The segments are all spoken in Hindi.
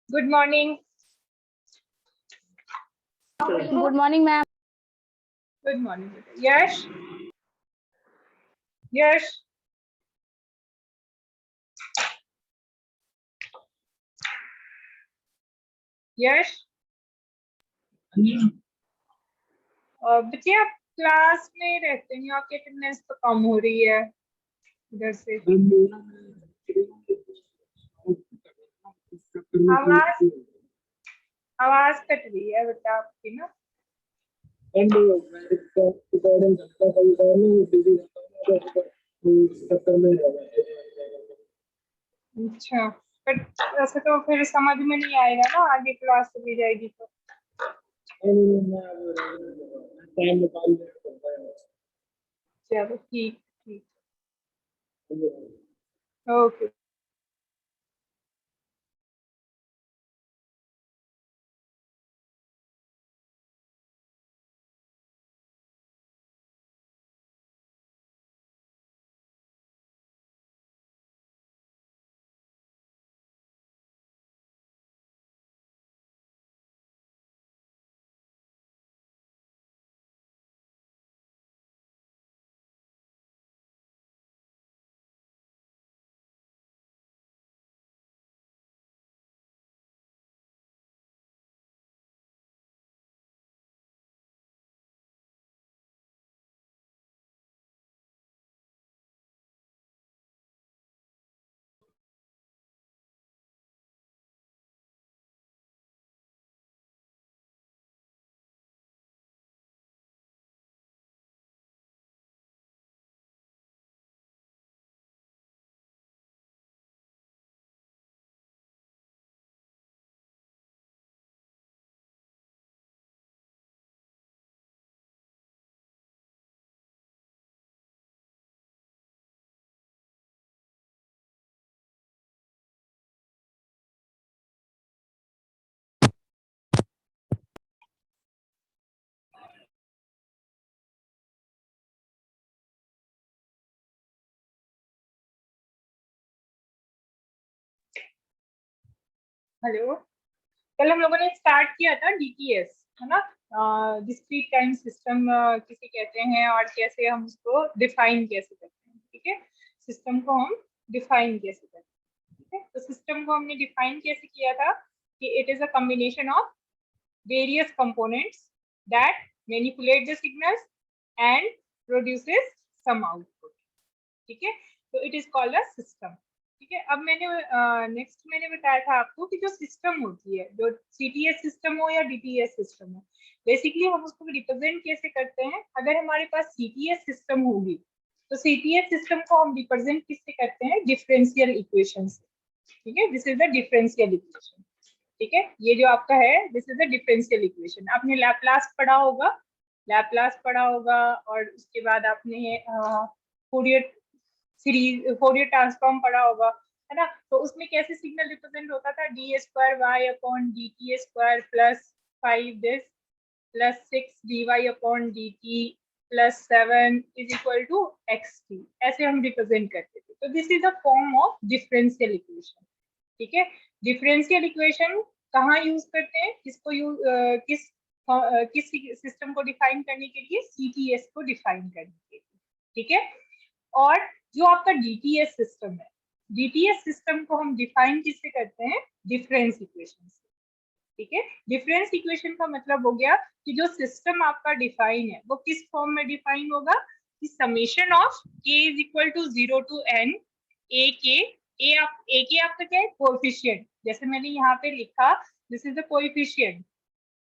Good morning. Good morning ma'am. Good morning. Yes, yes, yes, बच्चे आप क्लास में रहते हैं, आपकी अटेंडेंस तो कम हो रही है इधर से। आवाज आवाज कट रही है बेटा आपकी ना। अच्छा, बट ऐसे तो फिर समझ में नहीं आएगा ना, आगे क्लास चली जाएगी तो। चलो ठीक ठीक, ओके। हेलो, कल हम लोगों ने स्टार्ट किया था डीटीएस, है ना, डिस्क्रीट टाइम सिस्टम किसे कहते हैं और कैसे हम उसको डिफाइन कैसे करते हैं। ठीक है, सिस्टम को हम डिफाइन कैसे करते हैं। ठीक है, तो सिस्टम को हमने डिफाइन कैसे किया था कि it is a combination of various components that manipulate the signals and produces some output. ठीक है, तो it is called a system. ठीक है, अब मैंने नेक्स्ट मैंने बताया था आपको कि जो सिस्टम होती है, जो सीटीएस सिस्टम हो या डीटीएस सिस्टम हो, बेसिकली हम उसको रिप्रेजेंट कैसे करते हैं। अगर हमारे पास सीटीएस सिस्टम होगी तो सीटीएस सिस्टम को हम रिप्रेजेंट किससे करते हैं, डिफरेंशियल इक्वेशन से। ठीक है, this is the differential equation. ठीक है, ये जो आपका है this is the differential equation. आपने लैपलास पढ़ा होगा, लैपलास पढ़ा होगा, और उसके बाद आपने फोरियर सीरीज, फोरियर ट्रांसफॉर्म पढ़ा होगा, है ना। तो उसमें कैसे सिग्नल रिप्रेजेंट होता था, d square y upon d t square plus 5 this plus 6 d y upon d t plus 7 is equal to x t, ऐसे हम रिप्रेजेंट करते थे। तो this is a form of differential equation. ठीक है, डिफरेंशियल इक्वेशन कहाँ यूज करते हैं, किसको यूज किस सिस्टम को डिफाइन करने के लिए, सीटीएस को डिफाइन करने के लिए। ठीक है, और जो आपका डीटीएस सिस्टम है, डीटीएस सिस्टम को हम डिफाइन किससे करते हैं, डिफरेंस इक्वेशन से। ठीक है, डिफरेंस इक्वेशन का मतलब हो गया कि जो सिस्टम आपका डिफाइन है वो किस फॉर्म में डिफाइन होगा, कि summation of k is equal to 0 to n a k. A के आपका क्या है, कोएफिशिएंट, जैसे मैंने यहाँ पे लिखा दिस इज द कोएफिशिएंट।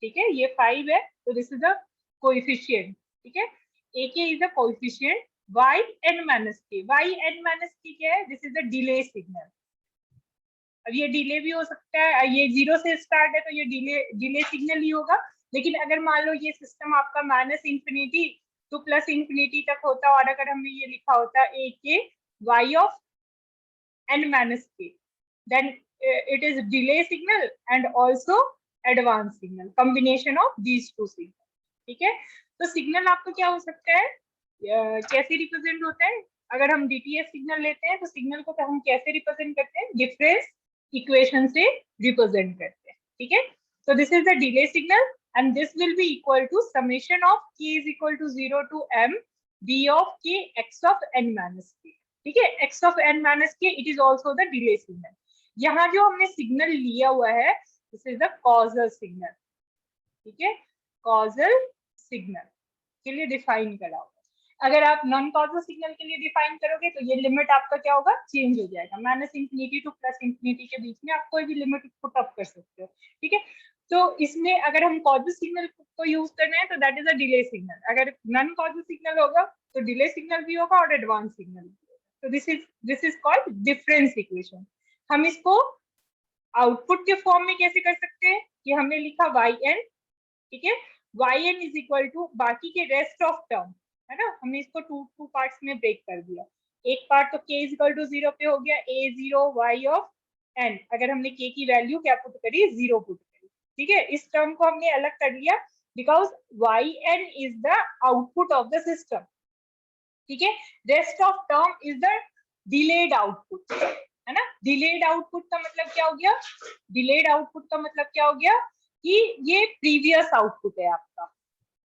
ठीक है, ये 5 है तो दिस इज द कोएफिशिएंट। ठीक है, ए के is the coefficient, y n minus के, y n माइनस के क्या है, this is the delay signal. अब ये डिले भी हो सकता है, ये 0 से स्टार्ट है तो ये डिले सिग्नल ही होगा। लेकिन अगर मान लो ये सिस्टम आपका minus infinity two plus infinity तक होता, और अगर हमने ये लिखा होता a k y of n minus k, then it is delay signal and also advance signal, combination of these two signal. ठीक है, तो सिग्नल आपको क्या हो सकता है, कैसे रिप्रेजेंट होता है। अगर हम डीटीएस सिग्नल लेते हैं तो सिग्नल को हम कैसे रिप्रेजेंट करते हैं, डिफरेंस इक्वेशन से रिप्रेजेंट करते हैं, ठीक है। तो this is the delay signal and this will be equal to summation of k is equal to 0 to m b of k x of n minus k, ठीक है। x of n minus k it is also the delay signal. यहाँ जो हमने सिग्नल लिया हुआ है this is the causal signal, ठीक है, कॉजल सिग्नल के लिए डिफाइन करा होगा। अगर आप नॉन कॉजल सिग्नल के लिए डिफाइन करोगे तो ये लिमिट आपका क्या होगा, चेंज हो जाएगा, minus infinity two plus infinity के बीच में आप कोई भी लिमिट पुट अप कर सकते हो, ठीक है। तो इसमें अगर हम कॉजल सिग्नल को यूज करना है तो that is a delay signal, अगर नॉन कॉजल सिग्नल होगा तो डिले सिग्नल भी होगा और एडवांस सिग्नल भी होगा। तो this is called difference equation. हम इसको आउटपुट के फॉर्म में कैसे कर सकते हैं, कि हमने लिखा yn, ठीक है, yn इज इक्वल टू बाकी के रेस्ट ऑफ टर्म, है ना, हमने इसको टू पार्ट्स में ब्रेक कर दिया। एक पार्ट तो k इज इक्वल टू 0 पे हो गया, a0 y ऑफ n, अगर हमने k की वैल्यू क्या पुट करी, 0 पुट करी, ठीक है। इस टर्म को हमने अलग कर लिया because yn is the output of the system, ठीक है। Rest of term is the delayed output, है ना। डिलेड आउटपुट का मतलब क्या हो गया, डिलेड आउटपुट का मतलब क्या हो गया कि ये प्रीवियस आउटपुट है आपका,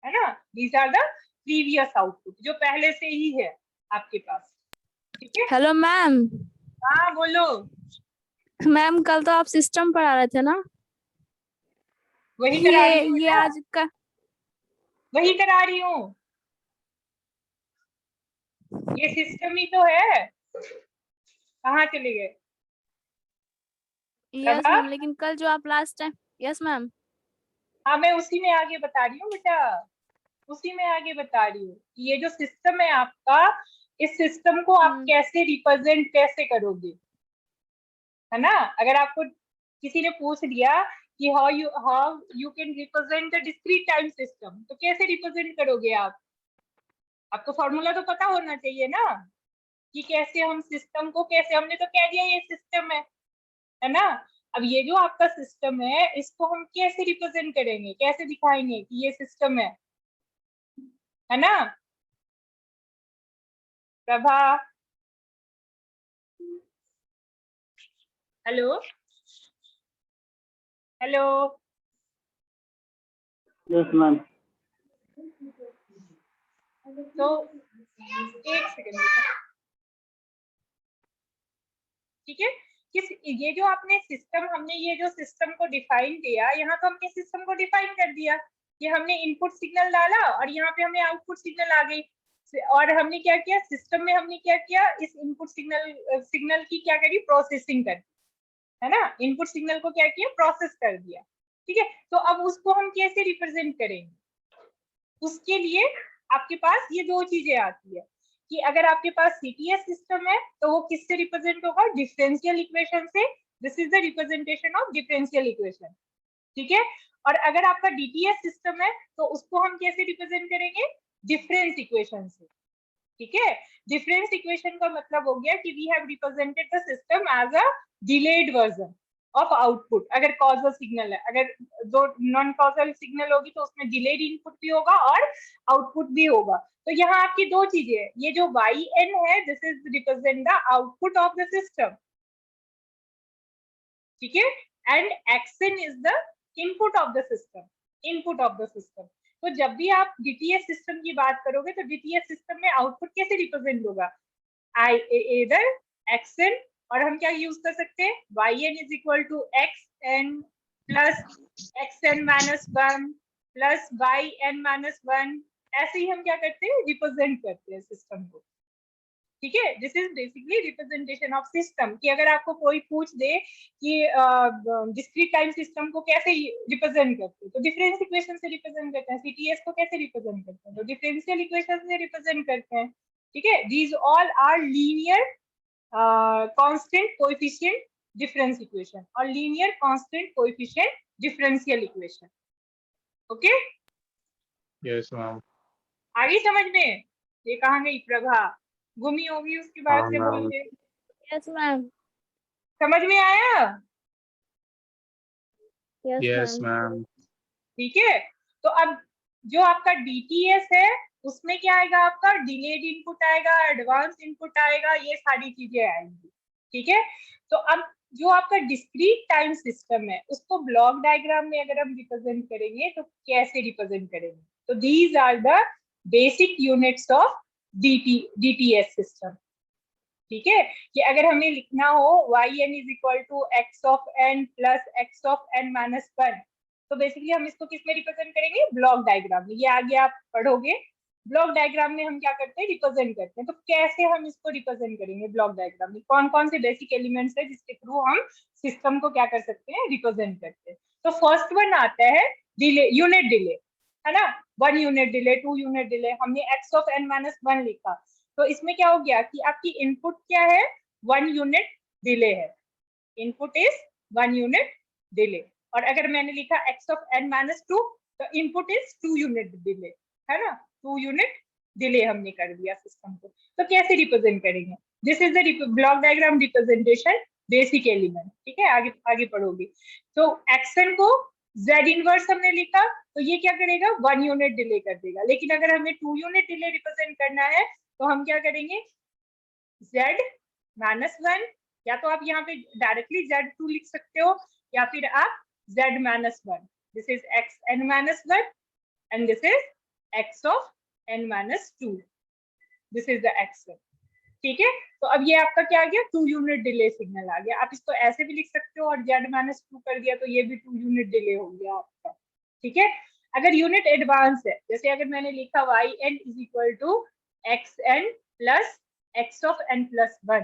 है ना, these are the previous output जो पहले से ही है आपके पास, ठीक है। Hello ma'am. हाँ बोलो। मैम कल तो आप सिस्टम पढ़ा रहे थे ना, वही करा रही हूँ ये आज का वही करा रही हूँ, ये सिस्टम ही तो है। कहाँ चले गए? यस मैम, लेकिन कल जो आप लास्ट टाइम, यस मैम, हाँ मैं उसी में आगे बता रही हूँ बेटा, उसी में आगे बता रही हूँ कि ये जो सिस्टम है आपका, इस सिस्टम को आप कैसे रिप्रेजेंट कैसे करोगे, है ना। अगर आपको किसी ने पूछ दिया कि how you can represent the discrete time system, तो कैसे रिप्रेजेंट करोगे आप, आपको फॉर्मूला तो पता होना चाहिए ना, कि कैसे हम सिस्टम को, कैसे, हमने तो कह दिया ये सिस्टम है ना। अब ये जो आपका सिस्टम है इसको हम कैसे रिप्रेजेंट करेंगे, कैसे दिखाएंगे कि ये सिस्टम है ना। Prabha, hello hello, yes ma'am. तो एक सेकंड, ठीक है। किस ये जो आपने सिस्टम, हमने ये जो सिस्टम को डिफाइन किया, यहाँ तो हमने सिस्टम को डिफाइन कर दिया कि हमने इनपुट सिग्नल डाला और यहाँ पे हमें आउटपुट सिग्नल आ गई, और हमने क्या किया सिस्टम में, हमने क्या किया, इस इनपुट सिग्नल की क्या करी, प्रोसेसिंग कर, है ना, इनपुट सिग्नल को क्या किया, प्रोसेस कर दिया, ठीक है। तो अब उसको हम कैसे रिप्रेजेंट करेंगे, उसके लिए आपके पास ये दो चीजें आती है कि अगर आपके पास सीटीएस सिस्टम है तो वो किससे रिप्रेजेंट होगा, डिफरेंशियल इक्वेशन से, this is the representation of differential equation, ठीक है। और अगर आपका डीटीएस सिस्टम है तो उसको हम कैसे रिप्रेजेंट करेंगे, डिफरेंस इक्वेशन से, ठीक है। डिफरेंस इक्वेशन का मतलब हो गया कि we have represented the system as a delayed version of output, अगर कॉजल सिग्नल है, अगर जो नॉन कॉजल सिग्नल होगी तो उसमें डिलेड इनपुट भी होगा और आउटपुट भी होगा। तो यहाँ आपकी दो चीजें हैं, ये जो yn है this is represent the output of the system, ठीक है, and xn is the input of the system, input of the system. तो जब भी आप डीटीएस सिस्टम की बात करोगे तो डीटीएस सिस्टम में आउटपुट कैसे रिप्रेजेंट होगा, इधर xn, और हम क्या यूज कर सकते हैं, yn is equal to xn plus xn minus 1 plus yn minus 1, ऐसे ही हम क्या करते हैं, रिप्रेजेंट करते हैं सिस्टम को, ठीक है। This is basically representation of system, कि अगर आपको कोई पूछ दे कि डिस्क्रीट टाइम सिस्टम को कैसे रिप्रेजेंट करते हैं, तो डिफरेंस इक्वेशन से रिप्रेजेंट करते हैं, सीटीएस को कैसे रिप्रेजेंट करते हैं, तो डिफरेंशियल इक्वेशन से रिप्रेजेंट करते हैं, ठीक है। These all are linear constant coefficient difference equation और linear constant coefficient differential equation, okay. Yes ma'am. आगे समझ में, ये कहाँ गई प्रभा, घूमी होगी उसके बाद से बोल के, यस मैम, समझ में आया, यस मैम, ठीक है। तो अब जो आपका डीटीएस है उसमें क्या आएगा, आपका डिलेड इनपुट आएगा, एडवांस इनपुट आएगा, ये सारी चीजें आएंगी, ठीक है। तो अब जो आपका डिस्क्रीट टाइम सिस्टम है उसको ब्लॉक डायग्राम में अगर हम रिप्रेजेंट करेंगे तो कैसे रिप्रेजेंट करेंगे? तो these are the basic units of DTS system. ठीक है, कि अगर हमें लिखना हो yn is equal to x of n plus x of n minus 1, तो बेसिकली हम इसको किस में रिप्रेजेंट करेंगे? ब्लॉक डायग्राम में। ये आगे आप पढ़ोगे। ब्लॉक डायग्राम में हम क्या करते हैं? रिप्रेजेंट करते हैं। तो कैसे हम इसको रिप्रेजेंट करेंगे ब्लॉक डायग्राम में? कौन कौन से बेसिक एलिमेंट्स है जिसके थ्रू हम सिस्टम को क्या कर सकते हैं? रिप्रेजेंट करते हैं। तो फर्स्ट वन आता है डिले, यूनिट डिले, है ना। 1 यूनिट डिले, 2 यूनिट डिले। हमने एक्स ऑफ एन माइनस 1 लिखा, तो इसमें क्या हो गया कि आपकी इनपुट क्या है? 1 यूनिट डिले है। Input is 1 unit delay. और अगर मैंने लिखा x ऑफ n माइनस 2, तो इनपुट इज 2 यूनिट डिले, है ना। 2 यूनिट डिले हमने कर दिया सिस्टम को। तो कैसे रिप्रेजेंट करेंगे? This is the block diagram representation, basic element. ठीक है, आगे आगे पढ़ोगे। तो एक्शन को z इनवर्स हमने लिखा, तो ये क्या करेगा? 1 यूनिट डिले कर देगा। लेकिन अगर हमें 2 यूनिट डिले रिप्रेजेंट करना है तो हम क्या करेंगे? z माइनस 1, या तो आप यहाँ पे डायरेक्टली z2 लिख सकते हो, या फिर आप z minus 1। This is x n minus 1 and this is x of n minus 2। This is the x। ठीक है, तो अब ये आपका क्या आ गया? 2 यूनिट डिले सिग्नल आ गया। आप इसको ऐसे भी लिख सकते हो और z माइनस 2 कर दिया, तो ये भी 2 यूनिट डिले हो गया आपका। ठीक है, अगर यूनिट एडवांस है, जैसे अगर मैंने लिखा yn is equal to xn plus x of n plus 1,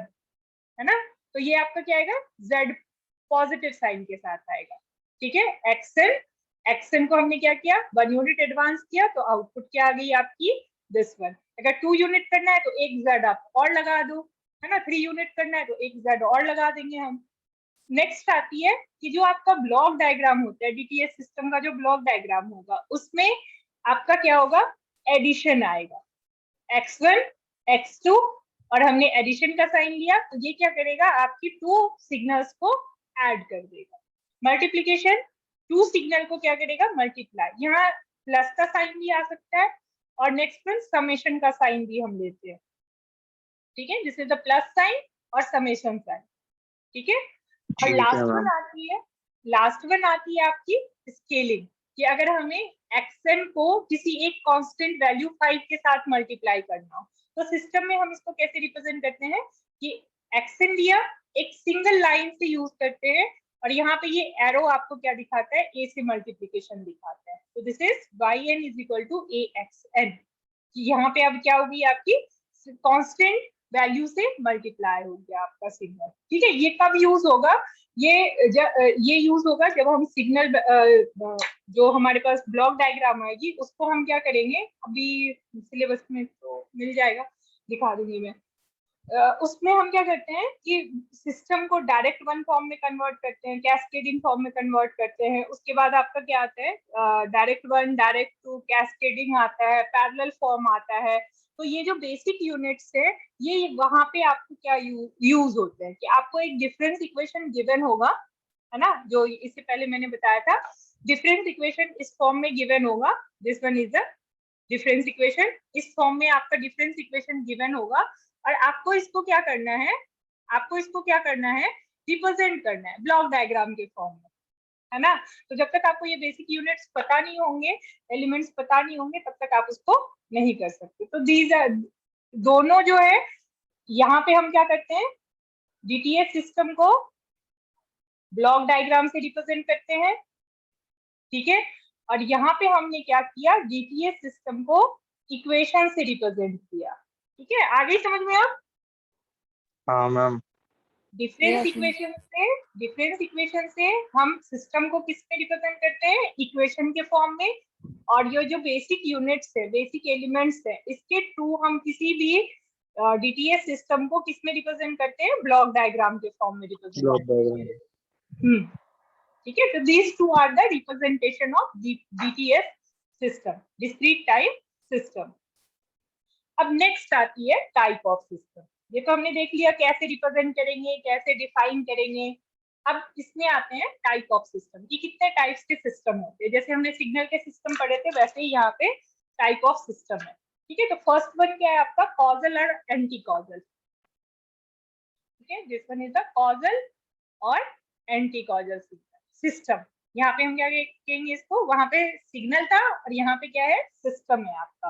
है ना, तो ये आपका क्या आएगा? z पॉजिटिव साइन के साथ आएगा। ठीक है, xn को हमने क्या किया? 1 यूनिट एडवांस किया, तो आउटपुट क्या आ गई आपकी? This one. अगर 2 यूनिट करना है तो एक z आप और लगा दो, है ना। 3 यूनिट करना है तो एक z और लगा देंगे हम। नेक्स्ट आती है कि जो आपका ब्लॉक डायग्राम होता है, डीटीएस सिस्टम का जो ब्लॉक डायग्राम होगा, उसमें आपका क्या होगा? एडिशन आएगा, x1 x2, और हमने एडिशन का साइन लिया, तो ये क्या करेगा? आपकी 2 सिग्नल्स को ऐड कर देगा। मल्टीप्लीकेशन, 2 सिग्नल को क्या करेगा? मल्टीप्लाई। यहाँ प्लस का साइन भी आ सकता है, और नेक्स्ट वन समेशन का साइन भी हम लेते हैं। ठीक है, this is the plus sign और समेशन साइन। ठीक है, और लास्ट वन आती है आपकी स्केलिंग, कि अगर हमें एक्सन को किसी एक कांस्टेंट वैल्यू 5 के साथ मल्टीप्लाई करना हो, तो सिस्टम में हम इसको कैसे रिप्रेजेंट करते हैं? कि एक्सन दिया, एक सिंगल लाइन से यूज करते हैं, और यहाँ पे ये एरो आपको क्या दिखाता है? ए से मल्टीप्लीकेशन दिखाता है। तो this is yn is equal to axn। यहाँ पे अब क्या होगी? आपकी कांस्टेंट वैल्यू से मल्टीप्लाई हो गया आपका सिग्नल। ठीक है, ये कब यूज होगा? ये यूज होगा जब हम सिग्नल, जो हमारे पास ब्लॉक डायग्राम आएगी उसको हम क्या करेंगे? अभी सिलेबस में तो मिल जाएगा, दिखा दूंगी मैं। उसमें हम क्या करते हैं कि सिस्टम को डायरेक्ट वन फॉर्म में कन्वर्ट करते हैं, कैस्केडिंग फॉर्म में कन्वर्ट करते हैं। उसके बाद आपका क्या आता है? Direct one, direct two, cascading आता है, पैरेलल फॉर्म आता है। तो ये जो बेसिक यूनिट्स है, ये वहां पे आपको क्या यूज होते हैं कि आपको एक डिफरेंस इक्वेशन गिवन होगा, है ना, जो इससे पहले मैंने बताया था। डिफरेंस इक्वेशन इस फॉर्म में गिवन होगा। This one is the difference equation. इस फॉर्म में आपका डिफरेंस इक्वेशन गिवन होगा, और आपको इसको क्या करना है? रिप्रेजेंट करना है ब्लॉक डायग्राम के फॉर्म में, है ना। तो जब तक आपको ये बेसिक यूनिट्स पता नहीं होंगे, एलिमेंट्स पता नहीं होंगे, तब तक आप उसको नहीं कर सकते। तो दीज दोनों जो है, यहाँ पे हम क्या करते हैं? डीटीएस सिस्टम को ब्लॉक डायग्राम से रिप्रेजेंट करते हैं। ठीक है, और यहाँ पे हमने क्या किया? डीटीएस सिस्टम को इक्वेशन से रिप्रेजेंट किया। ठीक है, आगे समझ में आप? हाँ मैम। डिफरेंस इक्वेशन से हम सिस्टम को किस में रिप्रेजेंट करते हैं? इक्वेशन के फॉर्म में। और ये जो बेसिक यूनिट्स है, बेसिक एलिमेंट्स है, इसके थ्रू हम किसी भी डीटीएस सिस्टम को किस में रिप्रेजेंट करते हैं? ब्लॉक डायग्राम के फॉर्म में रिप्रेजेंट करते हैं। ठीक है, तो these two are the representation of DTS system, discrete time system. अब नेक्स्ट आती है टाइप ऑफ सिस्टम। ये तो हमने देख लिया कैसे रिप्रेजेंट करेंगे, कैसे डिफाइन करेंगे। अब इसमें आते हैं टाइप ऑफ सिस्टम कि कितने टाइप्स के सिस्टम होते हैं। जैसे हमने सिग्नल के सिस्टम पढ़े थे, वैसे ही यहाँ पे टाइप ऑफ सिस्टम है। ठीक है, तो फर्स्ट वन क्या है आपका? कॉजल और एंटी कॉजल। ठीक है, this one is the causal और एंटी कॉजल सिस्टम। यहाँ पे हम क्या कहेंगे इसको, वहां पे सिग्नल था और यहाँ पे क्या है, सिस्टम है आपका।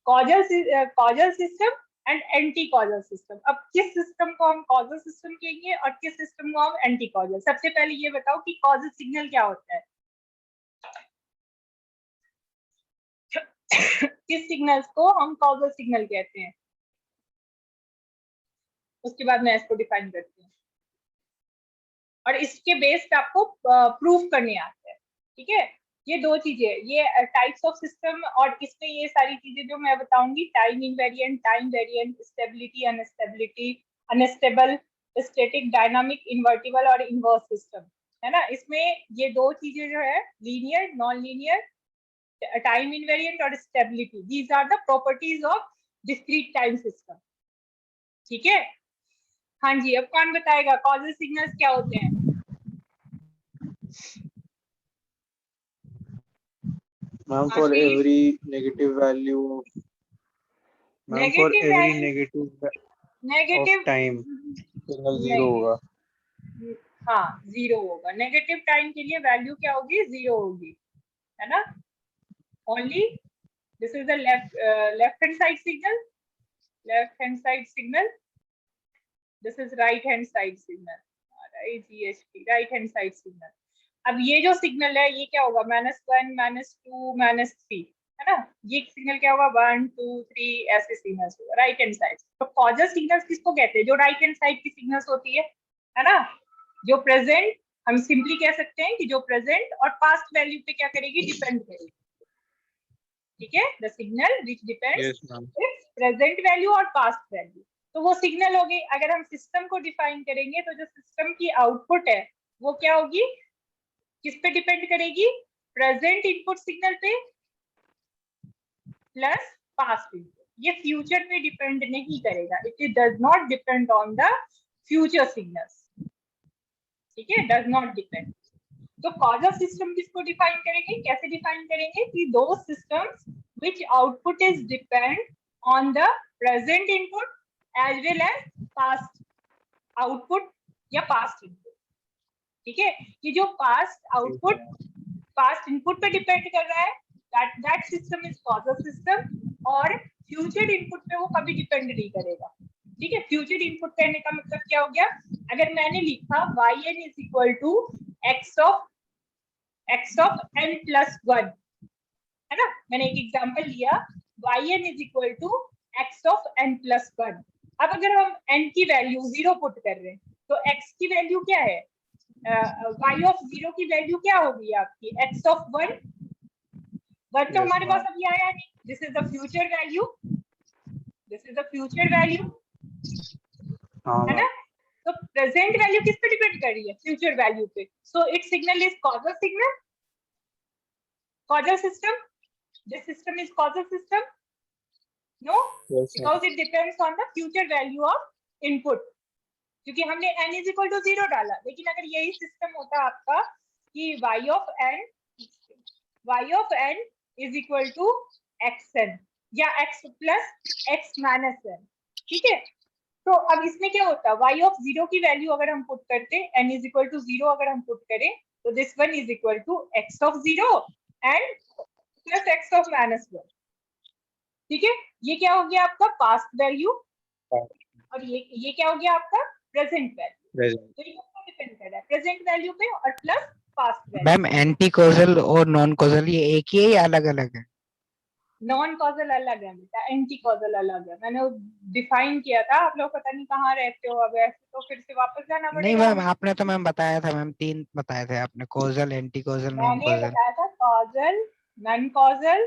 Causal system and anti causal system. अब किस सिस्टम को हम कॉजल सिस्टम कहेंगे और किस सिस्टम को हम एंटी कॉजल? सबसे पहले ये बताओ कि कॉजल सिग्नल क्या होता है। किस सिग्नल्स को हम कॉजल सिग्नल कहते हैं, उसके बाद मैं इसको डिफाइन करती हूँ और इसके बेस्ड आपको प्रूफ करने आते हैं। ठीक है, ये दो चीजें, ये टाइप्स ऑफ सिस्टम और इसमें ये सारी चीजें जो मैं बताऊंगी, time invariant, time variant, stability, instability, unstable, static, dynamic, invertible और इनवर्स सिस्टम, है ना। इसमें ये दो चीजें जो है, linear, non linear, time invariant और stability, these are the properties of discrete time system. ठीक है, हाँ जी, अब कौन बताएगा कॉजल सिग्नल्स क्या होते हैं? Ma'am for every negative value of ma'am for every negative time signal zero होगा। हाँ, जीरो होगा। नेगेटिव टाइम के लिए वैल्यू क्या होगी, जीरो होगी, है ना। Only this is the left hand side signal, left hand side signal, this is right hand side signal, right hand side signal. अब ये जो सिग्नल है ये क्या होगा, -1, -2, -3, है ना। ये सिग्नल क्या होगा, 1, 2, 3 ऐसे सिग्नल्स होगा राइट हैंड साइड। तो कॉजल सिग्नल्स किसको कहते हैं, जो राइट हैंड साइड की सिग्नल्स होती है ना। जो प्रेजेंट, हम सिंपली कह सकते हैं कि जो प्रेजेंट और पास्ट वैल्यू पे क्या करेगी, डिपेंड करेगी। ठीक है, the signal which depends it's present value और पास्ट वैल्यू, तो वो सिग्नल होगी। अगर हम सिस्टम को डिफाइन करेंगे तो जो सिस्टम की आउटपुट है वो क्या होगी, किस पे डिपेंड करेगी, प्रेजेंट इनपुट सिग्नल पे प्लस पास्ट इनपुट। ये फ्यूचर पे डिपेंड नहीं करेगा, it does not depend on the future signals. ठीक है, डज नॉट डिपेंड। तो कॉजल सिस्टम किसको डिफाइन करेंगे, कैसे डिफाइन करेंगे कि दो systems which output is depend on the present input as well as past output या पास्ट इनपुट। ठीक है, कि जो पास्ट आउटपुट पास्ट इनपुट पे डिपेंड कर रहा है, that system is causal system, और फ्यूचर इनपुट पे वो कभी डिपेंड नहीं करेगा। ठीक है, फ्यूचर इनपुट कहने का मतलब क्या हो गया, अगर मैंने लिखा yn is equal to x of n plus 1, है ना, मैंने एक एग्जांपल लिया, yn is equal to x of n plus 1। अब अगर हम n की वैल्यू 0 पुट कर रहे हैं तो x की वैल्यू क्या है, y ऑफ 0 की वैल्यू क्या होगी आपकी, x ऑफ 1। बट तो हमारे पास अभी आया नहीं, this is the future value, this is the future value, है ना। तो प्रेजेंट वैल्यू किस पे डिपेंड कर रही है, फ्यूचर वैल्यू पे। So it signal is causal signal, causal system, this system is causal system, no, because it depends on the future value of input, क्योंकि हमने n इज इक्वल टू 0 डाला। लेकिन अगर यही सिस्टम होता आपका कि y of n is equal to xn या x plus x minus n, ठीक है, तो अब इसमें क्या होता है, y ऑफ 0 की वैल्यू अगर हम पुट करते n इज इक्वल टू 0 अगर हम पुट करें तो this one is equal to x of 0 and plus x of minus 1। ठीक है, ये क्या हो गया आपका पास्ट वैल्यू और ये क्या हो गया आपका प्रेजेंट वैल्यू। तो ये डिपेंड कर रहा है प्रेजेंट वैल्यू पे और plus past value. Ma'am anti causal और नॉन कॉजल ये एक ही है या अलग अलग है? नॉन कॉजल अलग है बेटा, एंटी कॉजल अलग है, मैंने डिफाइन किया था, आप लोग पता नहीं कहाँ रहते हो, अब ऐसे तो फिर से वापस जाना पड़ेगा। नहीं मैम, आपने तो मैम बताया था, मैम 3 बताए थे आपने, कॉजल, एंटी कॉजल, नॉन मैंने कॉजल। बताया था कॉजल, नॉन कॉजल,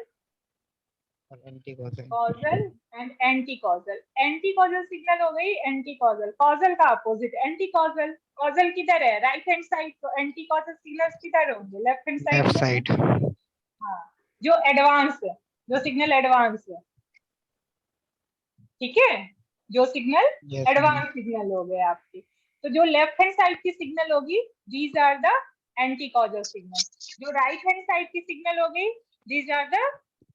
और anti causal, causal and anti causal. Anti causal signal हो गई एंटी कॉजल, कॉजल का अपोजिट एंटी कॉजल। कॉजल किधर है, राइट हैंड साइड, तो एंटी कॉजल सिग्नल्स किधर होंगे, left hand side. Left side. हाँ, जो एडवांस है, जो सिग्नल एडवांस है, ठीक है, जो सिग्नल एडवांस सिग्नल हो गए आपके। तो जो लेफ्ट हैंड साइड की सिग्नल होगी these are the anti causal signal, जो राइट हैंड साइड की सिग्नल हो गई these are the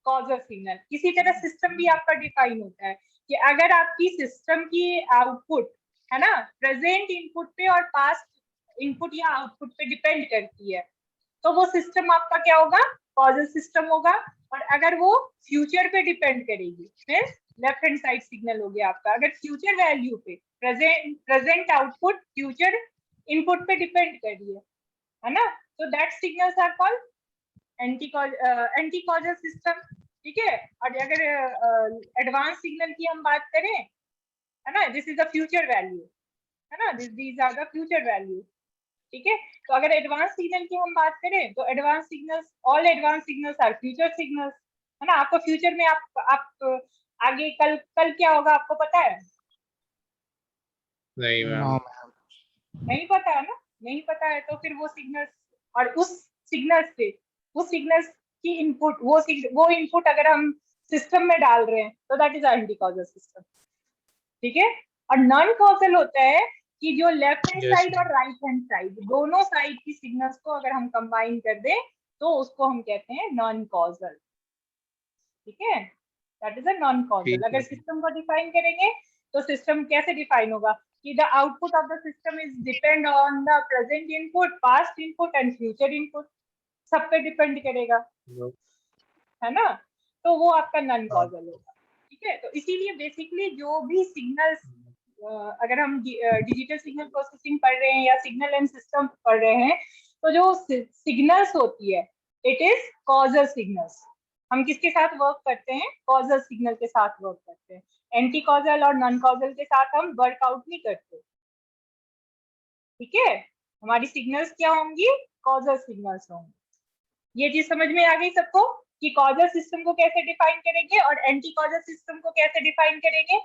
causal signal. इसी तरह सिस्टम भी आपका डिफाइन होता है कि अगर आपकी सिस्टम की आउटपुट है ना प्रेजेंट इनपुट पे और पास्ट इनपुट या आउटपुट पे डिपेंड करती है, तो वो सिस्टम आपका क्या होगा, कॉजल सिस्टम होगा। और अगर वो फ्यूचर पे डिपेंड करेगी, फिर लेफ्ट हैंड साइड सिग्नल हो गया आपका। अगर फ्यूचर वैल्यू पे, प्रेजेंट आउटपुट फ्यूचर इनपुट पे डिपेंड कर रही है ना, तो that signals are called anti causal system. ठीक है। और अगर एडवांस सिग्नल की हम बात करें, है ना, this is the future value, है ना, these are the future value. ठीक है। तो अगर एडवांस सिग्नल की हम बात करें तो advance signals, all advance signals are future signals, है ना। आपको फ्यूचर में आप आगे कल क्या होगा आपको पता है? नहीं मैम। नहीं पता है ना, नहीं पता है तो फिर वो सिग्नल्स, और उस सिग्नल्स की इनपुट, वो इनपुट अगर हम सिस्टम में डाल रहे हैं तो that is anti causal system. ठीक है। और नॉन कॉजल होता है कि जो लेफ्ट हैंड साइड और राइट हैंड साइड, दोनों साइड की सिग्नल्स को अगर हम कंबाइन कर दें तो उसको हम कहते हैं नॉन कॉजल। ठीक है, that is a non causal. अगर सिस्टम को डिफाइन करेंगे तो सिस्टम कैसे डिफाइन होगा कि the output of the system is depend on the present input, past input and future input, सब पे डिपेंड करेगा, है ना। तो वो आपका नॉन कॉजल होगा। ठीक है। तो इसीलिए बेसिकली जो भी सिग्नल्स, अगर हम डिजिटल सिग्नल प्रोसेसिंग पढ़ रहे हैं या सिग्नल एंड सिस्टम पढ़ रहे हैं, तो जो सिग्नल्स होती है इट इज कॉजल सिग्नल्स। हम किसके साथ वर्क करते हैं? कॉजल सिग्नल के साथ वर्क करते हैं। एंटी कॉजल और नॉन कॉजल के साथ हम वर्कआउट नहीं करते। ठीक है। हमारी सिग्नल्स क्या होंगी? कॉजल सिग्नल्स होंगी। ये चीज समझ में आ गई सबको कि कॉजल सिस्टम को कैसे डिफाइन करेंगे और एंटी कॉजल सिस्टम को कैसे डिफाइन करेंगे?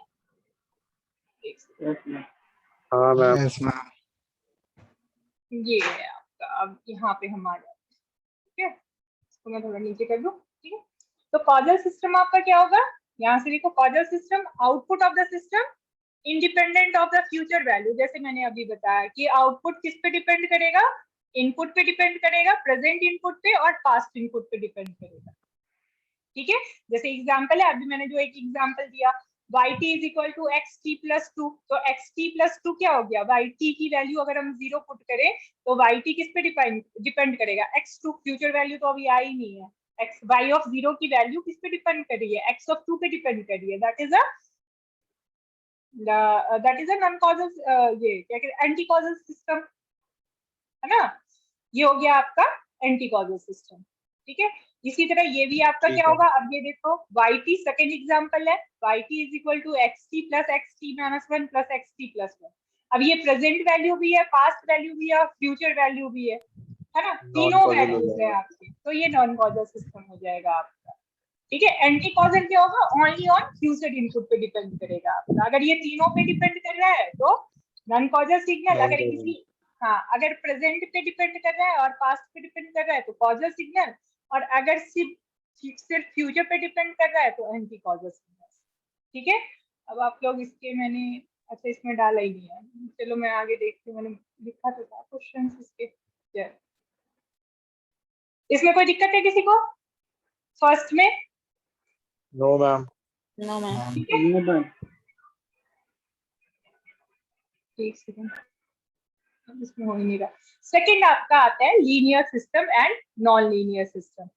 हाँ मैम। ये है आपका। अब यहाँ पे हम आ जाते हैं। ठीक है, इसको मैं थोड़ा नीचे कर दूं। ठीक है। तो कॉजल सिस्टम आपका क्या होगा? यहाँ से देखो, causal system, output of the system independent of the future value. जैसे मैंने अभी बताया कि आउटपुट किस पे डिपेंड करेगा? इनपुट पे डिपेंड करेगा, प्रेजेंट इनपुट पे और पास्ट इनपुट पे डिपेंड करेगा। ठीक है। जैसे एग्जांपल है, अभी मैंने जो एक एग्जांपल दिया, yt is equal to xt plus 2, तो xt प्लस 2 क्या हो गया? yt की वैल्यू अगर हम 0 पुट करें तो yt किस पे डिपेंड करेगा? x2, फ्यूचर वैल्यू तो अभी आई नहीं है। x, y ऑफ 0 की वैल्यू किस पे डिपेंड कर रही है? x ऑफ 2 पे डिपेंड कर रही है। That is a non causal, ये क्या कहते हैं, एंटी कॉजल सिस्टम, है ना। ये हो गया आपका एंटी कॉजल सिस्टम। ठीक है। इसी तरह ये भी आपका क्या होगा? अब ये देखो, yt सेकेंड एग्जांपल है, yt is equal to xt plus xt minus 1 plus xt plus 1। अब ये प्रेजेंट वैल्यू भी है, पास्ट वैल्यू भी है, फ्यूचर वैल्यू भी है ना, तीनों वैल्यूज है आपके, तो ये नॉन कॉजल सिस्टम हो जाएगा आपका। ठीक है। एंटी कॉजल क्या होगा? ओनली ऑन फ्यूचर इनपुट पे डिपेंड करेगा आपका। अगर ये तीनों पे डिपेंड कर रहा है तो नॉन कॉजल सिग्नल। अगर किसी, हाँ, अगर प्रेजेंट पे डिपेंड कर रहा है और पास्ट पे डिपेंड कर रहा है तो कॉजल सिग्नल, और अगर सिर्फ फ्यूचर पे डिपेंड कर रहा है तो एंटी कॉजल सिग्नल। ठीक है। अब आप लोग इसके, मैंने अच्छा इसमें डाला ही नहीं है, चलो मैं आगे देखती हूँ। मैंने लिखा तो था क्वेश्चन इसके। इसमें कोई दिक्कत है किसी को फर्स्ट में? No ma'am. No ma'am. ठीक है। एक सेकंड, इसमें हो ही नहीं रहा। सेकंड आपका आता है linear system and non linear system.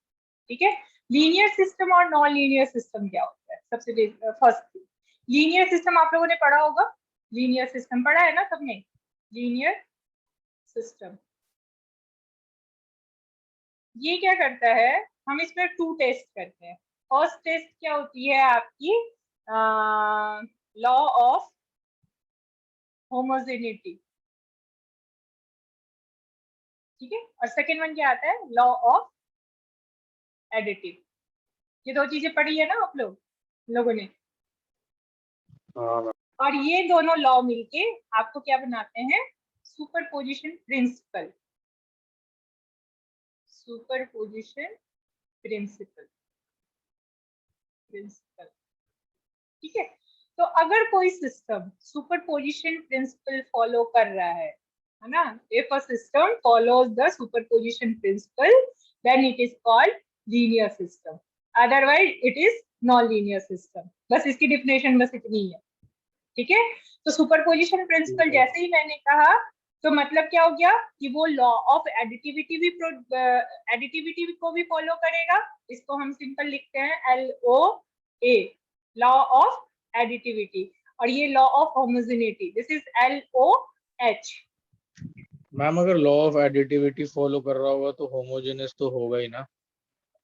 ठीक है। लीनियर सिस्टम और नॉन लीनियर सिस्टम क्या होता है? सबसे फर्स्ट, लीनियर सिस्टम आप लोगों ने पढ़ा होगा, लीनियर सिस्टम पढ़ा है ना सबने? लीनियर सिस्टम ये क्या करता है? हम इसमें 2 टेस्ट करते हैं। फर्स्ट टेस्ट क्या होती है आपकी? Law of homogeneity. ठीक है। और सेकेंड वन क्या आता है? Law of additive. ये 2 चीजें पढ़ी है ना आप लोगों ने? और ये दोनों लॉ मिलके आपको क्या बनाते हैं? Superposition principle. Superposition principal. ठीक है। तो अगर कोई सिस्टम सुपरपोजिशन प्रिंसिपल फॉलो कर रहा है ना, if a system follows the superposition principle then it is called linear system, otherwise it is non linear system. बस इसकी डिफिनेशन बस इतनी है। ठीक है। तो सुपरपोजिशन प्रिंसिपल, जैसे ही मैंने कहा तो मतलब क्या हो गया कि वो लॉ ऑफ एडिटिविटी को भी फॉलो करेगा। इसको हम सिंपल लिखते हैं LOA, लॉ ऑफ एडिटिविटी, और ये law of homogeneity, this is LOH। Ma'am अगर लॉ ऑफ एडिटिविटी फॉलो कर रहा होगा तो होमोजेनियस तो होगा ही ना।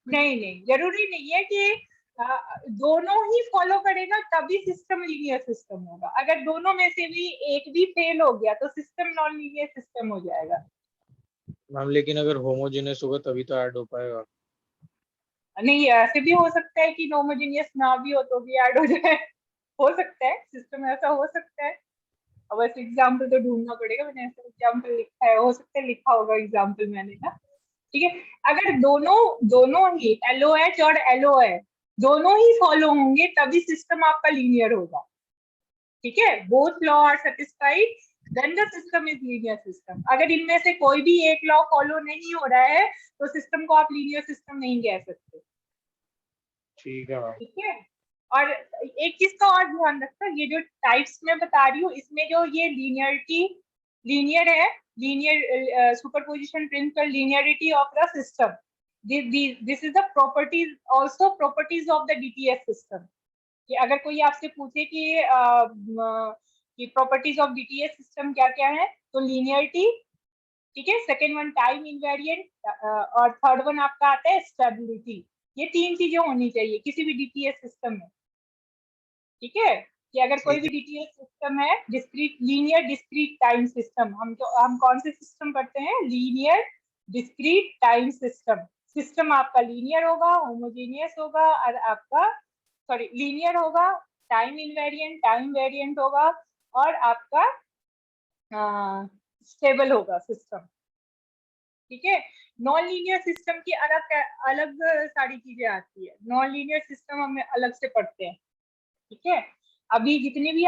नहीं नहीं, जरूरी नहीं है कि दोनों ही फॉलो करेगा तभी सिस्टम लीनियर सिस्टम होगा। अगर दोनों में से भी एक भी फेल हो गया तो सिस्टम नॉन लीनियर सिस्टम हो जाएगा। मैम लेकिन अगर होमोजेनियस होगा तभी तो ऐड हो पाएगा। नहीं, ऐसे भी हो सकता है कि होमोजेनियस ना भी हो तो भी ऐड हो जाए, हो सकता है, सिस्टम ऐसा हो सकता है। अब बस एग्जाम्पल तो ढूंढना पड़ेगा, मैंने ऐसा एग्जाम्पल लिखा है, हो सकता है लिखा होगा एग्जाम्पल मैंने ना। ठीक है, अगर दोनों ही LOH और LOA दोनों ही फॉलो होंगे तभी सिस्टम आपका लीनियर होगा। ठीक है, both law are satisfied then the system is linear system. अगर इनमें से कोई भी एक लॉ फॉलो नहीं हो रहा है तो सिस्टम को आप लीनियर सिस्टम नहीं कह सकते। ठीक है मैम। ठीक है, और एक चीज का और ध्यान रखना, ये जो टाइप्स में बता रही हूँ इसमें जो ये लीनियरिटी लीनियर है, linear superposition principle, linearity of the system, this is the properties also properties of the DTS system. कि अगर कोई आपसे पूछे कि प्रॉपर्टीज ऑफ DTS सिस्टम क्या क्या है, तो लीनियरिटी, ठीक है, सेकेंड वन टाइम इनवेरिएंट, और थर्ड वन आपका आता है स्टेबिलिटी। ये तीन चीजें होनी चाहिए किसी भी DTS सिस्टम में। ठीक है, कि अगर कोई भी DTS सिस्टम है, discrete linear discrete time system, हम कौन से सिस्टम पढ़ते हैं, linear discrete time system. System आपका लीनियर होगा, होमोजेनियस होगा, और आपका सॉरी लीनियर होगा, टाइम इनवेरिएंट टाइम वेरिएंट होगा, और आपका स्टेबल होगा सिस्टम। ठीक है, नॉन लीनियर सिस्टम की अलग अलग सारी चीजें आती है, नॉन लीनियर सिस्टम हम अलग से पढ़ते हैं। ठीक है, अभी जितने भी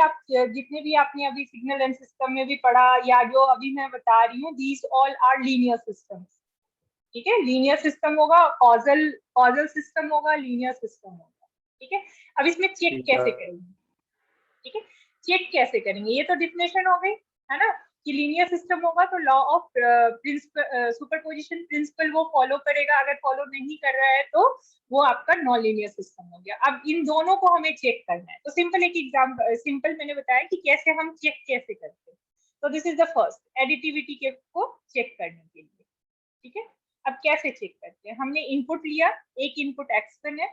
आपने अभी सिग्नल एंड सिस्टम में भी पढ़ा, या जो अभी मैं बता रही हूँ, these all are linear systems. ठीक है, लीनियर सिस्टम होगा, कॉजल सिस्टम होगा, लीनियर सिस्टम होगा। ठीक है, अब इसमें चेक ठीक है। कैसे करेंगे। ठीक है, चेक कैसे करेंगे, ये तो डिफिनेशन हो गई है ना, कि लीनियर सिस्टम होगा तो law of principle superposition principle वो फॉलो करेगा, अगर फॉलो नहीं कर रहा है तो वो आपका नॉन लीनियर सिस्टम हो गया। अब इन दोनों को हमें चेक करना है, तो सिंपल एक एग्जांपल, सिंपल मैंने बताया कि कैसे हम चेक कैसे करते हैं। तो this is the first additivity के को चेक करने के लिए। ठीक है, अब कैसे चेक करते हैं, हमने इनपुट लिया, एक इनपुट x1 है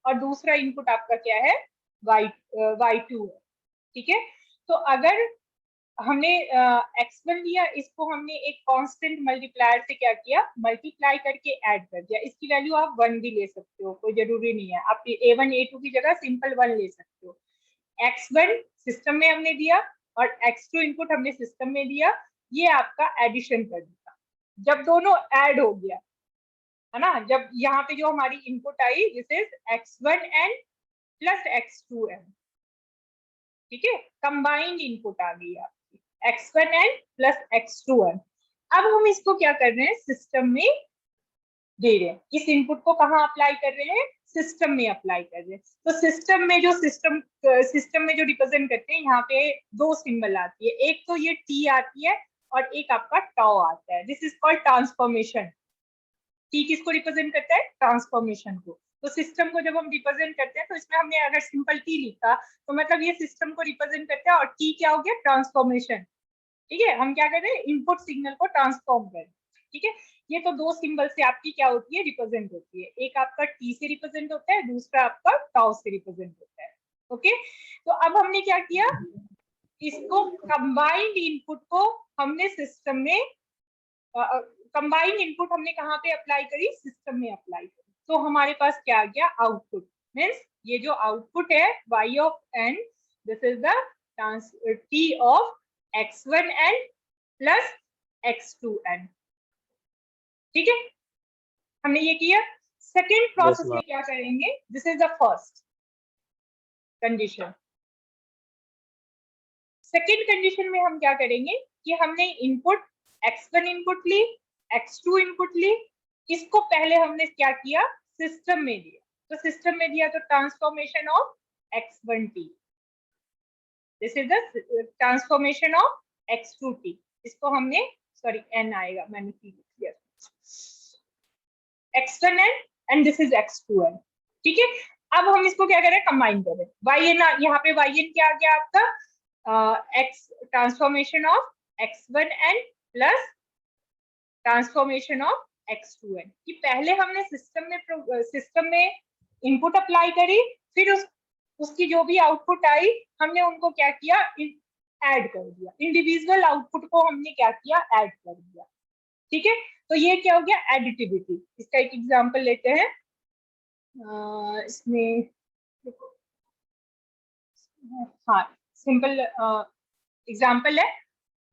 और दूसरा इनपुट आपका क्या है, y2 है। ठीक है, तो अगर हमने x1 लिया, इसको हमने एक कांस्टेंट मल्टीप्लायर से क्या किया, मल्टीप्लाई करके ऐड कर दिया। इसकी वैल्यू आप 1 भी ले सकते हो, कोई जरूरी नहीं है, आप A1 A2 की जगह सिंपल 1 ले सकते हो। x1 सिस्टम में हमने दिया और x2 इनपुट हमने सिस्टम में दिया, ये आपका एडिशन कर दिया। जब दोनों ऐड हो गया है ना, जब यहाँ पे जो हमारी input I, this is x1n plus x2n। ठीक है, कंबाइंड इनपुट आ गई आपकी x1n प्लस x2n। अब हम इसको क्या कर रहे हैं, सिस्टम में दे रहे हैं। इस इनपुट को कहाँ अप्लाई कर रहे हैं, सिस्टम में अप्लाई कर रहे हैं। तो सिस्टम में जो रिप्रेजेंट करते हैं, यहाँ पे दो सिंबल आती है, एक तो ये T आती है और एक आपका टाउ आता है, this is called transformation. T किसको रिप्रेजेंट करता है, ट्रांसफॉर्मेशन को। तो सिस्टम को जब हम रिप्रेजेंट करते हैं तो इसमें हमने अगर सिंपल T लिखा तो मतलब ये सिस्टम को रिप्रेजेंट करता है, और T क्या हो गया, ट्रांसफॉर्मेशन। ठीक है, हम क्या कर रहे हैं, इनपुट सिग्नल को ट्रांसफॉर्म कर रहे हैं। ठीक है, ये तो दो सिंबल से आपकी क्या होती है, रिप्रेजेंट होती है, एक आपका T से रिप्रेजेंट होता है, दूसरा आपका टाउ से रिप्रेजेंट होता है। ओके, तो अब हमने क्या किया, इसको कंबाइंड इनपुट को हमने सिस्टम में कंबाइंड इनपुट हमने कहाँ पे अप्लाई करी, सिस्टम में अप्लाई करी। तो हमारे पास क्या आ गया, आउटपुट मीन्स ये जो आउटपुट है y of n, this is the t of x1n plus x2n। ठीक है, हमने ये किया। सेकेंड प्रोसेस में क्या करेंगे, this is the first condition. Second condition में हम क्या करेंगे कि हमने इनपुट x1 इनपुट ली, x2 इनपुट ली, इसको पहले हमने क्या किया, सिस्टम में दिया। तो सिस्टम में दिया तो transformation of x1t, this is the transformation of x2t। इसको हमने सॉरी एन आएगा, मैंने लिख दिया x1n and this is x2n। ठीक है, अब हम इसको क्या करें, कंबाइन करें। yn यहाँ पे yn क्या आ गया आपका x transformation of x1n plus transformation of x2n। कि पहले हमने सिस्टम में इनपुट अप्लाई करी, फिर उसकी जो भी आउटपुट आई हमने उनको क्या किया, ऐड कर दिया। इंडिविजुअल आउटपुट को हमने क्या किया, ऐड कर दिया। ठीक है, तो ये क्या हो गया, एडिटिविटी। इसका एक एग्जांपल लेते हैं। इसमें हाँ सिंपल एग्जांपल है।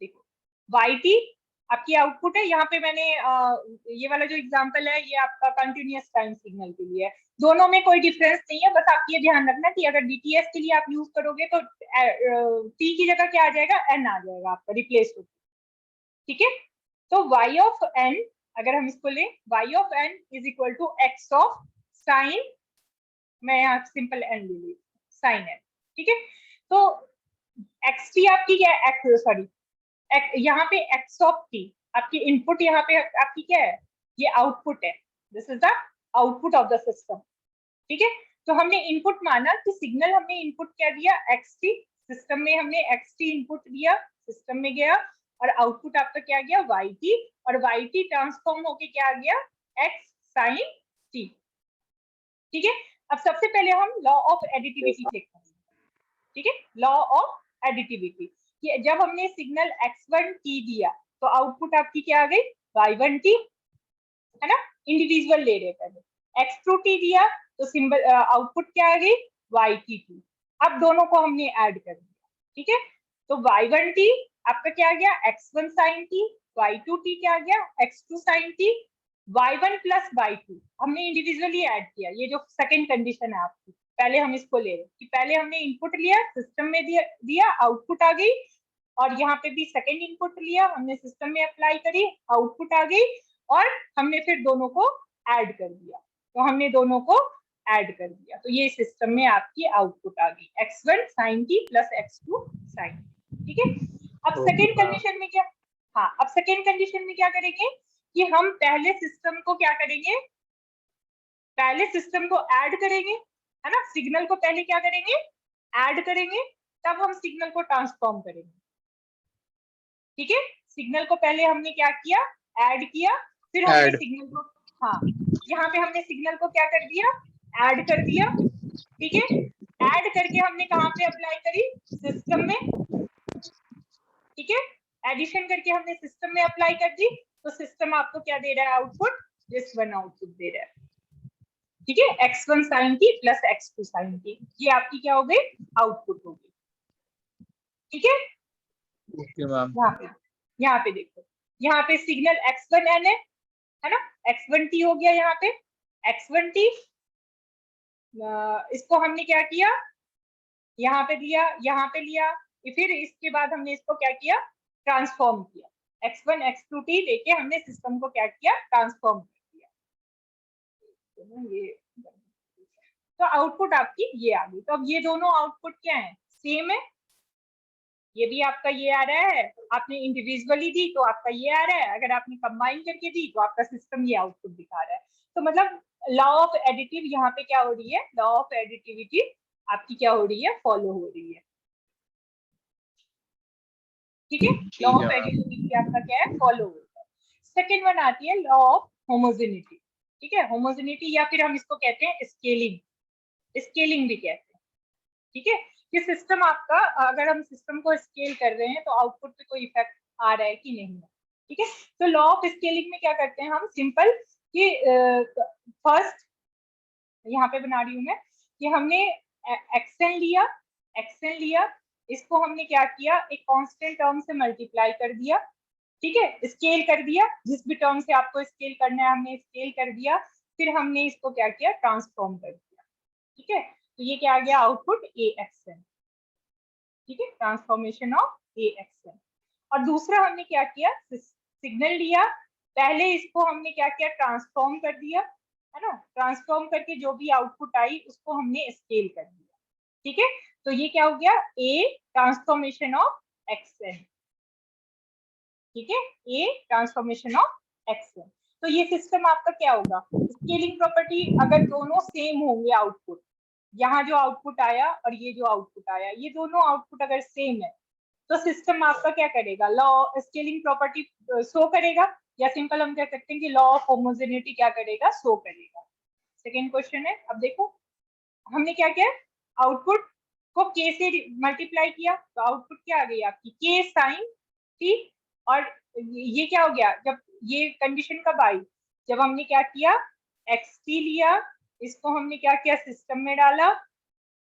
देखो yt आपकी आउटपुट है। यहाँ पे मैंने ये वाला जो एग्जांपल है ये आपका कंटिन्यूअस टाइम सिग्नल के लिए है। दोनों में कोई डिफरेंस नहीं है, बस आप ये ध्यान रखना कि अगर डीटीएस के लिए आप यूज करोगे तो t की जगह क्या आ जाएगा, n आ जाएगा आपका, रिप्लेस हो। ठीक है, तो y ऑफ n अगर हम इसको लें, y of n is equal to x of sine, मैं यहाँ सिंपल n ले ली, साइन n। ठीक है, तो xt आपकी क्या है, सॉरी यहाँ पे x ऑफ t आपकी इनपुट, यहाँ पे आपकी क्या है, ये आउटपुट है। This is the output of the system. ठीक है, तो हमने इनपुट माना कि सिग्नल हमने इनपुट क्या दिया, xt, सिस्टम में हमने xt इनपुट दिया, सिस्टम में गया, और आउटपुट आपका क्या गया, yt, और yt ट्रांसफॉर्म होके क्या आ गया, x साइन t। ठीक है, अब सबसे पहले हम लॉ ऑफ एडिटिविटी चेक करेंगे। ठीक है, लॉ ऑफ एडिटिविटी, कि जब हमने सिग्नल x1t दिया तो आउटपुट आपकी क्या आ गई, y1t, है ना, इंडिविजुअल ले रहे पहले। x2t दिया तो सिंबल आउटपुट क्या आ गई, yt2। अब दोनों को हमने ऐड कर दिया। ठीक है, तो y1t आपका क्या आ गया, x1 sin t, y2t क्या आ गया, x2 sin t, y1 plus y2 हमने इंडिविजुअली ऐड किया। ये जो सेकंड कंडीशन है आपकी, पहले हम इसको ले रहे कि पहले हमने इनपुट लिया, सिस्टम में दिया, आउटपुट आ गई, और यहाँ पे भी सेकंड इनपुट लिया, हमने सिस्टम में अप्लाई करी, आउटपुट आ गई, और हमने फिर दोनों को ऐड कर दिया। तो हमने दोनों को ऐड कर दिया, तो ये सिस्टम में आपकी आउटपुट आ गई, x1 sin t plus x2 sin t। ठीक है, अब सेकंड कंडीशन में क्या, हाँ अब सेकंड कंडीशन में क्या करेंगे कि हम पहले सिस्टम को क्या करेंगे, पहले सिस्टम को ऐड करेंगे, है ना, सिग्नल को पहले क्या करेंगे, ऐड करेंगे, तब हम सिग्नल को ट्रांसफॉर्म करेंगे। ठीक है, सिग्नल को पहले हमने क्या किया, ऐड किया, फिर हमने सिग्नल को, हाँ यहाँ पे हमने सिग्नल को क्या कर दिया, ऐड कर दिया। ठीक है, ऐड करके हमने कहाँ पे अप्लाई करी, सिस्टम में। ठीक है, एडिशन करके हमने सिस्टम में अप्लाई कर दी, तो सिस्टम आपको क्या दे रहा है, आउटपुट, दिस वन आउटपुट दे रहा है। ठीक है, x1 sin t plus x2 sin t, ये आपकी क्या हो गई, आउटपुट हो गई। ठीक है, यहाँ पे देखो, यहाँ पे सिग्नल x1n है ना, x1t हो गया, यहाँ पे x1t, इसको हमने क्या किया, यहाँ पे दिया, यहाँ पे लिया, फिर इसके बाद हमने इसको क्या किया, ट्रांसफॉर्म किया, x1 x2t लेके हमने सिस्टम को क्या किया, ट्रांसफॉर्म कर दिया। ये तो आउटपुट आपकी ये आ गई। तो अब ये दोनों आउटपुट क्या है, सेम है, ये भी आपका ये आ रहा है, आपने इंडिविजुअली दी तो आपका ये आ रहा है, अगर आपने कंबाइन करके दी तो आपका सिस्टम ये आउटपुट दिखा रहा है। तो मतलब लॉ ऑफ एडिटिव यहाँ पे क्या हो रही है, लॉ ऑफ एडिटिविटी आपकी क्या हो रही है, फॉलो हो रही है। ठीक है, लॉ ऑफ एडिटिविटी आपका क्या है, फॉलो हो रहा है। सेकेंड वन आती है लॉ ऑफ होमोजेनिटी। ठीक है, होमोजेनिटी या फिर हम इसको कहते हैं स्केलिंग, स्केलिंग भी कहते हैं। ठीक है, कि सिस्टम आपका, अगर हम सिस्टम को स्केल कर रहे हैं तो आउटपुट पे कोई इफेक्ट आ रहा है कि नहीं है। ठीक है, तो लॉ ऑफ स्केलिंग में क्या करते हैं हम, सिंपल कि फर्स्ट यहाँ पे बना रही हूँ मैं, कि हमने एक्सन लिया, इसको हमने क्या किया, एक कांस्टेंट टर्म से मल्टीप्लाई कर दिया। ठीक है, स्केल कर दिया, जिस भी टर्म से आपको स्केल करना है हमने स्केल कर दिया, फिर हमने इसको क्या किया, ट्रांसफॉर्म कर दिया। ठीक है, तो ये क्या आ गया, आउटपुट AXN। ठीक है, ट्रांसफॉर्मेशन ऑफ AXN। और दूसरा हमने क्या किया, सिग्नल लिया, पहले इसको हमने क्या किया, ट्रांसफॉर्म कर दिया, है ना, ट्रांसफॉर्म करके जो भी आउटपुट आई उसको हमने स्केल कर दिया। ठीक है, तो ये क्या हो गया, A ट्रांसफॉर्मेशन ऑफ XN। ठीक है, ए ट्रांसफॉर्मेशन ऑफ x1। तो ये सिस्टम आपका क्या होगा, स्केलिंग प्रॉपर्टी अगर दोनों सेम होंगे आउटपुट, यहाँ जो आउटपुट आया और ये जो आउटपुट आया, ये दोनों आउटपुट अगर सेम है तो सिस्टम आपका क्या करेगा, लॉ स्केलिंग प्रॉपर्टी शो करेगा, या सिंपल हम कह सकते हैं कि लॉ ऑफ होमोजेनिटी क्या करेगा, शो करेगा। सेकेंड क्वेश्चन है, अब देखो हमने क्या किया, आउटपुट को k से मल्टीप्लाई किया तो आउटपुट क्या आ गई आपकी k साइन t, और ये क्या हो गया, जब ये कंडीशन कब आई, जब हमने क्या किया xt लिया, इसको हमने क्या किया सिस्टम में डाला,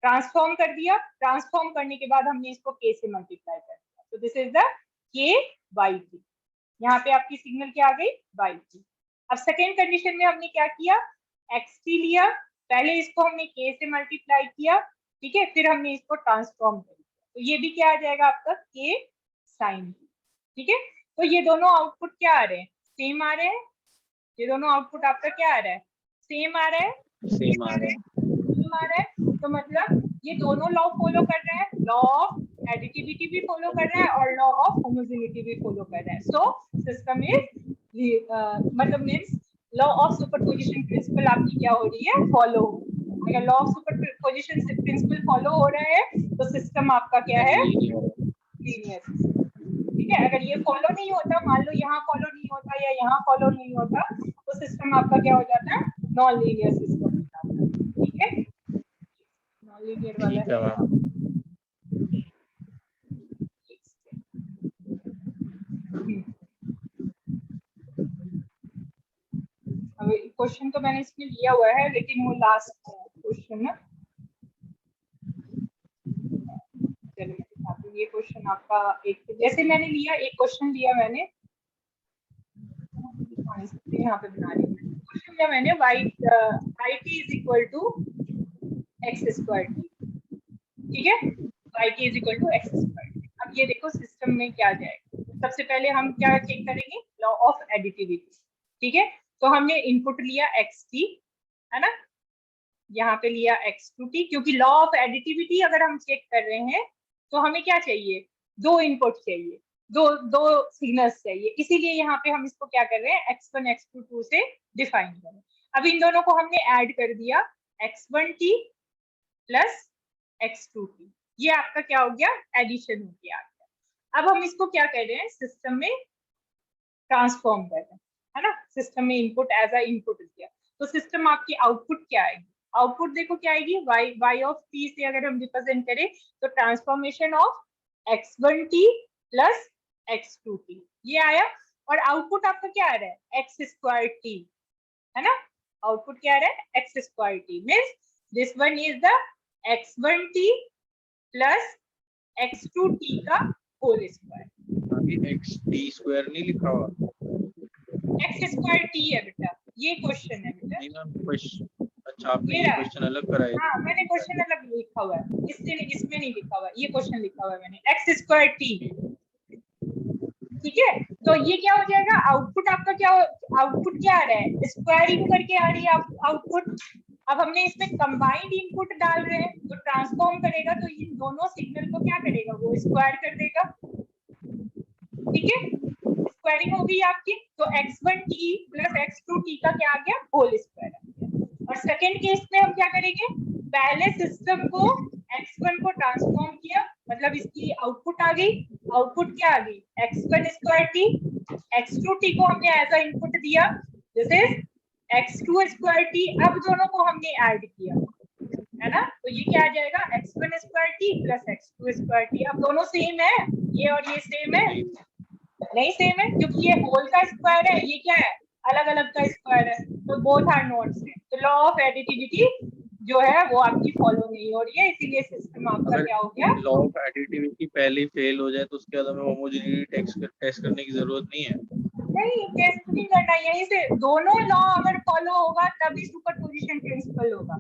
ट्रांसफॉर्म कर दिया, ट्रांसफॉर्म करने के बाद हमने इसको k से मल्टीप्लाई कर दिया, तो this is the k by t। यहाँ पे आपकी सिग्नल क्या आ गई by t। अब सेकेंड कंडीशन में हमने क्या किया, xt लिया, पहले इसको हमने k से मल्टीप्लाई किया, ठीक है, फिर हमने इसको ट्रांसफॉर्म कर दिया, तो ये भी क्या आ जाएगा आपका k साइन t। ठीक है, तो ये दोनों आउटपुट क्या आ रहे हैं, सेम आ रहे हैं, ये दोनों आउटपुट आपका क्या आ रहा है, सेम आ रहा है, सेम आ रहा है, सेम आ रहा है, तो मतलब ये दोनों लॉ फॉलो कर रहे हैं, लॉ ऑफ एडिटिविटी भी फॉलो कर रहा है और लॉ ऑफ होमोजेनिटी भी फॉलो कर रहा है। सो सिस्टम इज मतलब means law of superposition principle आपकी क्या हो रही है, फॉलो। अगर law of superposition principle follow हो रहा है तो सिस्टम आपका क्या है, लीनियर। ठीक है, अगर ये फॉलो नहीं होता, मान लो यहाँ फॉलो नहीं होता या यहाँ फॉलो नहीं होता, तो सिस्टम आपका क्या हो जाता है, नॉन लीनियर सिस्टम हो जाता है। ठीक है, नॉन लीनियर वाला है। अब क्वेश्चन तो मैंने इसमें लिया हुआ है, लेकिन वो लास्ट क्वेश्चन है, चलिए ये क्वेश्चन आपका एक, जैसे मैंने लिया एक क्वेश्चन लिया मैंने, यहाँ पे बना रही हूँ क्वेश्चन लिया मैंने, yt is equal to x square t. ठीक है, yt is equal to x square t. अब ये देखो सिस्टम में क्या जाएगा, सबसे पहले हम क्या चेक करेंगे, लॉ ऑफ एडिटिविटी। ठीक है, तो हमने इनपुट लिया xt, है ना, यहाँ पे लिया x2t, क्योंकि लॉ ऑफ एडिटिविटी अगर हम चेक कर रहे हैं तो हमें क्या चाहिए, दो इनपुट चाहिए, दो सिग्नल्स चाहिए, इसीलिए यहाँ पे हम इसको क्या कर रहे हैं, x1 x2 2 से डिफाइन करें। अब इन दोनों को हमने ऐड कर दिया, x1t प्लस x2t, ये आपका क्या हो गया, एडिशन हो गया। अब हम इसको क्या कर रहे हैं, सिस्टम में ट्रांसफॉर्म कर रहे हैं, है ना, सिस्टम में इनपुट एज अ इनपुट दिया, तो सिस्टम आपकी आउटपुट क्या आएगी, आउटपुट देखो क्या आएगी, y ऑफ t से अगर हम रिप्रेजेंट करें तो transformation of x1t plus x2t, ये आया, और आउटपुट आपका क्या आ रहा है, x स्क्वायर t, है ना, आउटपुट क्या आ रहा है, x square t, means this one is the x1t plus x2t का होल स्क्वायर। अभी xt स्क्वायर नहीं लिखा हुआ, x स्क्वायर t है बेटा, ये क्वेश्चन है बेटा। नहीं मैम क्वेश्चन, अच्छा आपने ये क्वेश्चन अलग कराया, हाँ मैंने क्वेश्चन अलग लिखा हुआ है, इसमें नहीं लिखा हुआ, ये क्वेश्चन लिखा हुआ है मैंने, x स्क्वायर t। ठीक है, तो ये क्या हो जाएगा, आउटपुट आपका क्या, आउटपुट क्या आ रहा है, स्क्वायरिंग करके आ रही है आउटपुट। अब हमने इसमें कंबाइंड इनपुट डाल रहे हैं, तो ट्रांसफॉर्म करेगा तो इन दोनों सिग्नल को क्या करेगा, वो स्क्वायर कर देगा। ठीक है, स्क्वायरिंग हो गई आपकी, तो x1t प्लस x2t का क्या आ गया, होल स्क्वायर आ गया। और सेकेंड केस में हम क्या करेंगे, पहले सिस्टम को x1 को ट्रांसफॉर्म किया, मतलब इसकी आउटपुट आ गई, आउटपुट क्या आ गई, x1 स्क्वायर t, x2t को हमने एज अ इनपुट दिया, this is x2 square t। अब दोनों को हमने ऐड किया, है ना, तो ये क्या आ जाएगा, x1 square t plus x2 square t। अब दोनों सेम है, ये और ये सेम है, नहीं सेम है, क्योंकि ये होल का स्क्वायर है, ये क्या है, अलग अलग का स्क्वायर है, तो बोथ आर नॉट सेम। तो लॉ ऑफ एडिटिविटी जो है वो आपकी फॉलो नहीं हो रही है, इसीलिए सिस्टम आपका क्या हो गया, लॉ ऑफ एडिटिविटी पहले ही फेल हो जाए तो उसके बाद हमें होमोजेनिटी टेस्ट करने की जरूरत नहीं है। नहीं, टेस्ट नहीं करना, यहीं से दोनों लॉ अगर फॉलो होगा तभी सुपरपोजिशन प्रिंसिपल होगा,